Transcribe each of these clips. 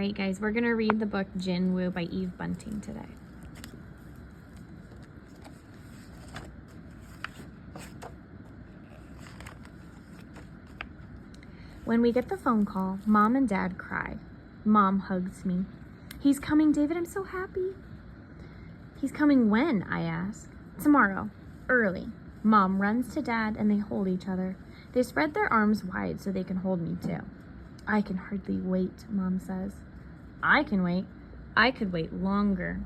right, guys, we're going to read the book Jin Woo by Eve Bunting today. When we get the phone call, Mom and Dad cry. Mom hugs me. He's coming, David. I'm so happy. He's coming when? I ask. Tomorrow, early. Mom runs to Dad and they hold each other. They spread their arms wide so they can hold me too. I can hardly wait, Mom says. I can wait. I could wait longer.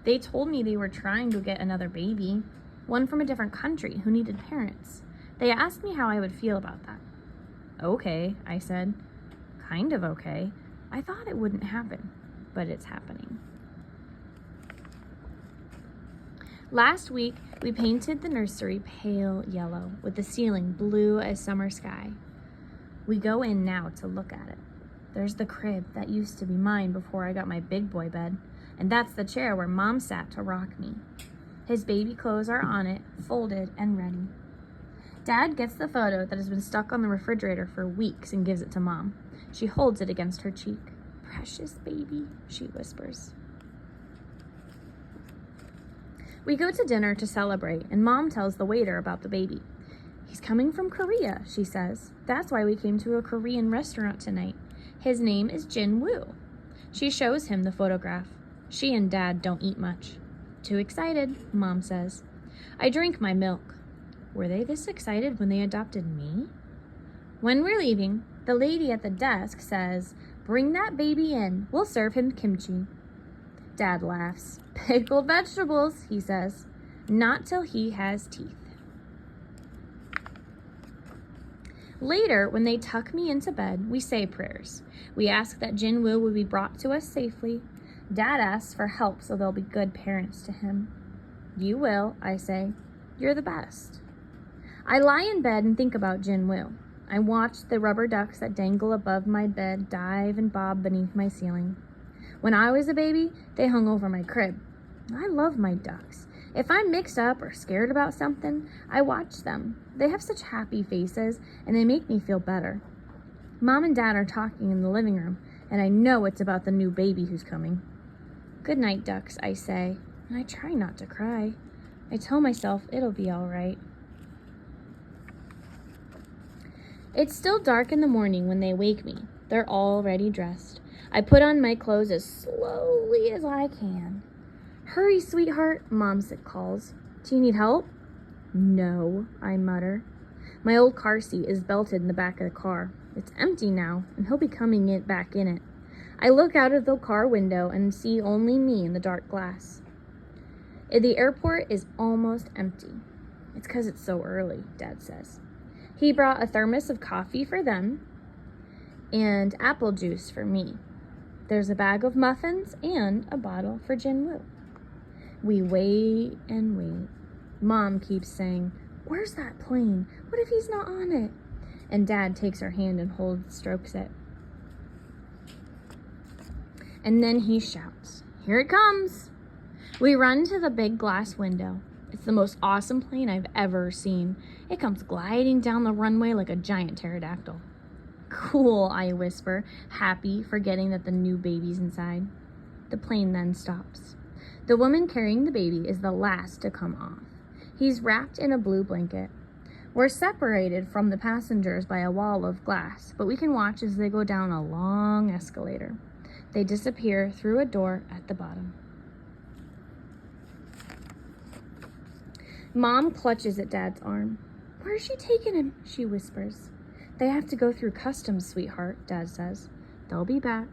They told me they were trying to get another baby, one from a different country who needed parents. They asked me how I would feel about that. Okay, I said. Kind of okay. I thought it wouldn't happen, but it's happening. Last week, we painted the nursery pale yellow with the ceiling blue as summer sky. We go in now to look at it. There's the crib that used to be mine before I got my big boy bed, and that's the chair where Mom sat to rock me. His baby clothes are on it, folded and ready. Dad gets the photo that has been stuck on the refrigerator for weeks and gives it to Mom. She holds it against her cheek. Precious baby, she whispers. We go to dinner to celebrate, and Mom tells the waiter about the baby. He's coming from Korea, she says. That's why we came to a Korean restaurant tonight. His name is Jin Woo. She shows him the photograph. She and Dad don't eat much. Too excited, Mom says. I drink my milk. Were they this excited when they adopted me? When we're leaving, the lady at the desk says, "Bring that baby in. We'll serve him kimchi." Dad laughs. "Pickled vegetables," he says. "Not till he has teeth." Later, when they tuck me into bed, we say prayers. We ask that Jin Woo will be brought to us safely. Dad asks for help so they'll be good parents to him. You will, I say. You're the best. I lie in bed and think about Jin Woo. I watch the rubber ducks that dangle above my bed dive and bob beneath my ceiling. When I was a baby, they hung over my crib. I love my ducks. If I'm mixed up or scared about something, I watch them. They have such happy faces, and they make me feel better. Mom and Dad are talking in the living room, and I know it's about the new baby who's coming. Good night, ducks, I say, and I try not to cry. I tell myself it'll be all right. It's still dark in the morning when they wake me. They're already dressed. I put on my clothes as slowly as I can. Hurry, sweetheart, Mom calls. Do you need help? No, I mutter. My old car seat is belted in the back of the car. It's empty now, and he'll be coming back in it. I look out of the car window and see only me in the dark glass. The airport is almost empty. It's 'cause it's so early, Dad says. He brought a thermos of coffee for them and apple juice for me. There's a bag of muffins and a bottle for Jin Woo. We wait and wait. Mom keeps saying, "Where's that plane? What if he's not on it?" And Dad takes her hand and strokes it. And then he shouts, "Here it comes!" We run to the big glass window. It's the most awesome plane I've ever seen. It comes gliding down the runway like a giant pterodactyl. Cool, I whisper, happy, forgetting that the new baby's inside. The plane then stops. The woman carrying the baby is the last to come off. He's wrapped in a blue blanket. We're separated from the passengers by a wall of glass, but we can watch as they go down a long escalator. They disappear through a door at the bottom. Mom clutches at Dad's arm. "Where's she taking him?" she whispers. "They have to go through customs, sweetheart," Dad says. "They'll be back."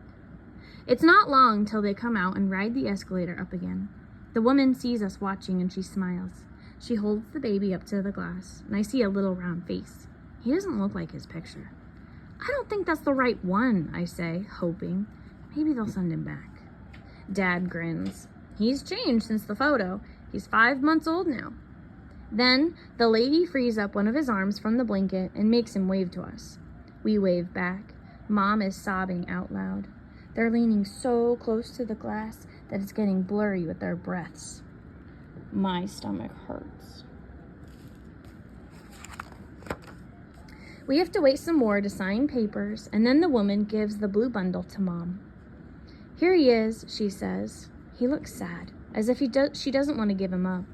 It's not long till they come out and ride the escalator up again. The woman sees us watching and she smiles. She holds the baby up to the glass, and I see a little round face. He doesn't look like his picture. "I don't think that's the right one," I say, hoping. Maybe they'll send him back. Dad grins. He's changed since the photo. He's 5 months old now. Then the lady frees up one of his arms from the blanket and makes him wave to us. We wave back. Mom is sobbing out loud. They're leaning so close to the glass that it's getting blurry with their breaths. My stomach hurts. We have to wait some more to sign papers, and then the woman gives the blue bundle to Mom. Here he is, she says. He looks sad, as if she doesn't want to give him up.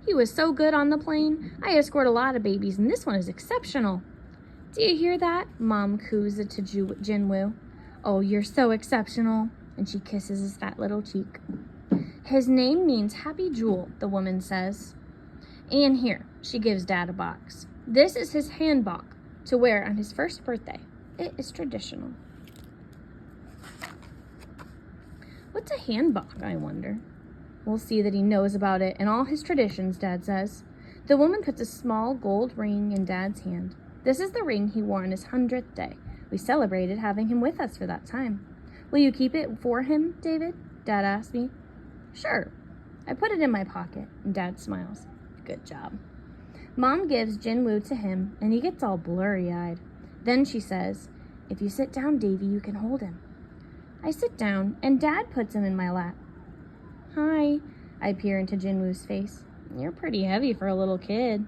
He was so good on the plane. I escort a lot of babies, and this one is exceptional. Do you hear that? Mom coos it to Jinwoo. Oh, you're so exceptional. And she kisses his fat little cheek. His name means happy jewel, the woman says. And here, she gives Dad a box. This is his handbok to wear on his first birthday. It is traditional. What's a handbok, I wonder? We'll see that he knows about it and all his traditions, Dad says. The woman puts a small gold ring in Dad's hand. This is the ring he wore on his 100th day. We celebrated having him with us for that time. Will you keep it for him, David? Dad asked me. Sure. I put it in my pocket, and Dad smiles. Good job. Mom gives Jinwoo to him, and he gets all blurry-eyed. Then she says, if you sit down, Davy, you can hold him. I sit down, and Dad puts him in my lap. Hi. I peer into Jinwoo's face. You're pretty heavy for a little kid.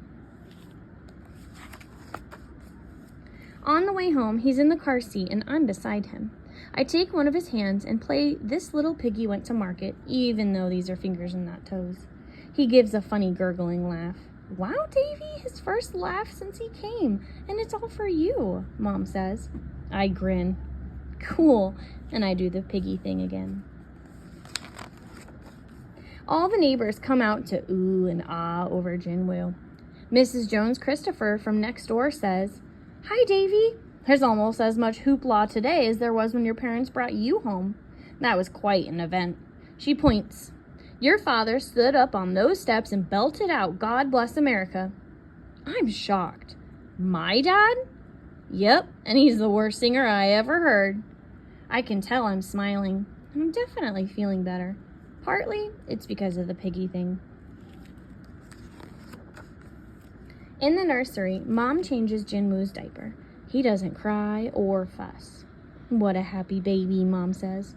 On the way home, he's in the car seat, and I'm beside him. I take one of his hands and play This Little Piggy Went to Market, even though these are fingers and not toes. He gives a funny gurgling laugh. Wow, Davy, his first laugh since he came, and it's all for you, Mom says. I grin. Cool, and I do the piggy thing again. All the neighbors come out to ooh and ah over Jinwoo. Mrs. Jones Christopher from next door says, Hi, Davy. There's almost as much hoopla today as there was when your parents brought you home. That was quite an event. She points. Your father stood up on those steps and belted out, God Bless America. I'm shocked. My dad? Yep, and he's the worst singer I ever heard. I can tell I'm smiling. I'm definitely feeling better. Partly, it's because of the piggy thing. In the nursery, Mom changes Jinwoo's diaper. He doesn't cry or fuss. What a happy baby, Mom says.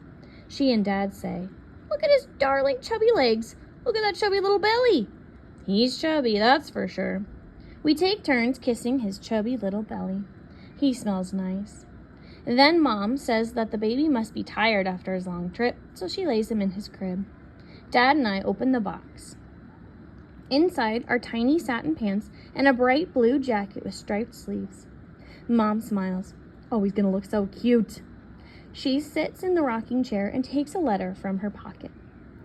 She and Dad say, Look at his darling chubby legs. Look at that chubby little belly. He's chubby, that's for sure. We take turns kissing his chubby little belly. He smells nice. Then Mom says that the baby must be tired after his long trip, so she lays him in his crib. Dad and I open the box. Inside are tiny satin pants and a bright blue jacket with striped sleeves. Mom smiles. Oh, he's going to look so cute. She sits in the rocking chair and takes a letter from her pocket.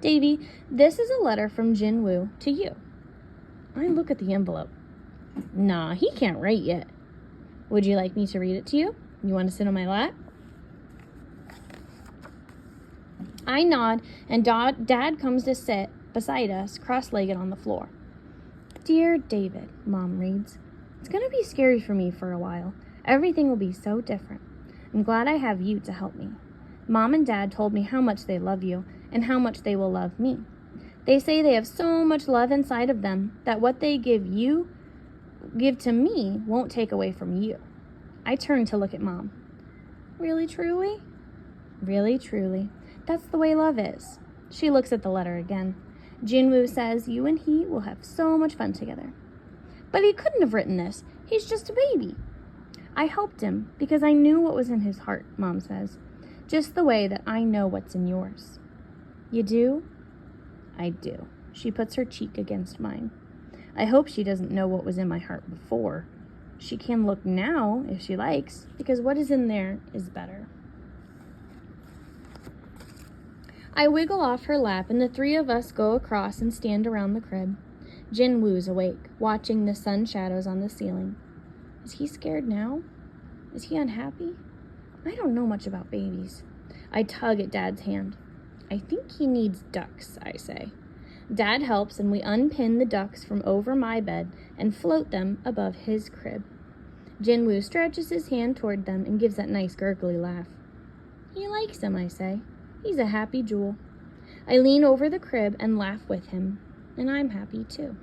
Davy, this is a letter from Jinwoo to you. I look at the envelope. Nah, he can't write yet. Would you like me to read it to you? You want to sit on my lap? I nod, and Dad comes to sit beside us, cross-legged on the floor. Dear David, Mom reads, It's going to be scary for me for a while. Everything will be so different. I'm glad I have you to help me. Mom and Dad told me how much they love you and how much they will love me. They say they have so much love inside of them that what they give to me won't take away from you. I turn to look at Mom. Really, truly? Really, truly. That's the way love is. She looks at the letter again. Jinwoo says you and he will have so much fun together. But he couldn't have written this. He's just a baby. I helped him because I knew what was in his heart, Mom says. Just the way that I know what's in yours. You do? I do. She puts her cheek against mine. I hope she doesn't know what was in my heart before. She can look now if she likes, because what is in there is better. I wiggle off her lap, and the three of us go across and stand around the crib. Jinwoo's awake, watching the sun shadows on the ceiling. Is he scared now? Is he unhappy? I don't know much about babies. I tug at Dad's hand. I think he needs ducks, I say. Dad helps, and we unpin the ducks from over my bed and float them above his crib. Jinwoo stretches his hand toward them and gives that nice gurgly laugh. He likes him, I say. He's a happy jewel. I lean over the crib and laugh with him, and I'm happy too.